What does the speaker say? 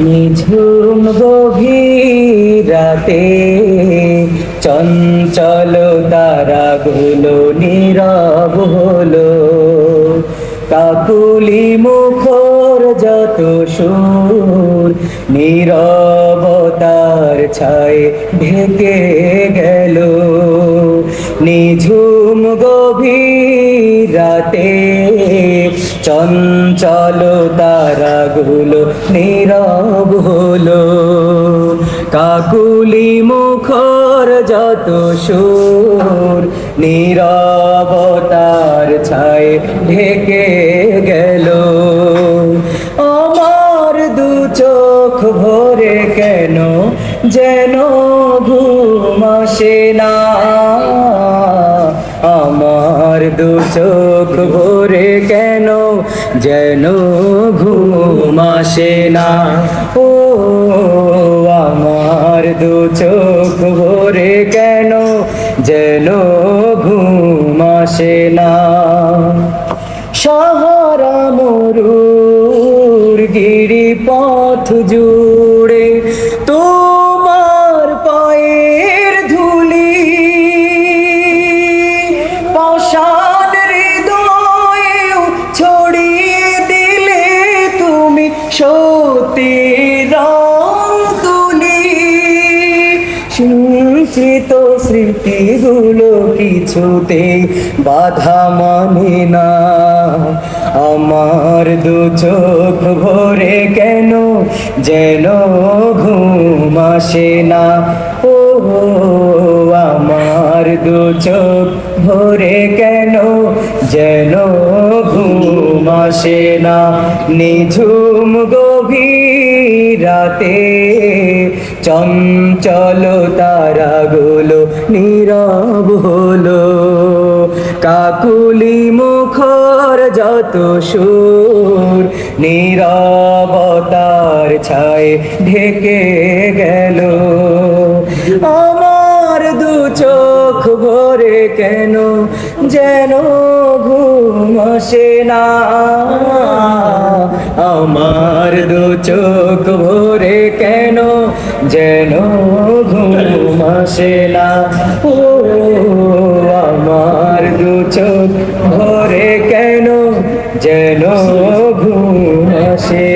নিঝুম গভীর রাতে চঞ্চল তারাগুলো নীরব হলো, কাকুলি মুখর যত সুর নীরবতার ছায় ঢেকে গেল। নিঝুম গভীর রাতে চঞ্চল তারাগুলো নীরব হলো, কাকুলি মুখর যত সুর নীরবতার ছায় ঢেকে গেল। আমার দু চোখ ভরে কেন যেন ঘুম আসে না, আমার দু চোখ ভরে কেন যেন ঘুম আসে না। ও আমার দু চোখ ভরে কেন যেন ঘুম আসে না। সাহারা মরুর গিরিপথ জুড়ে তোমার পায়ের ধুলি, পাষাণ হৃদয়েও ছড়িয়ে দিলে তুমি সত্যির রং তুলি। সঞ্চিত স্মৃতিগুলো কিছুতেই বাধা মানে না, আমার দু চোখ ভরে কেন যেন ঘুম আসে না। ও আমার দু চোখ ভরে কেন যেন ঘুম আসে না। নিঝুম গভীর রাতে চঞ্চল তারাগুলো নীরব হলো, কাকুলি মুখর যত সুর নীরবতার ছায় ঢেকে গেল। আমার দু চোখ ভরে কেন যেন ঘুম আসে না, আমার দু চোখ ভরে কেন যেন ঘুম আসে না। ও আমার দু চোখ ভরে কেন যেন ঘুম আসে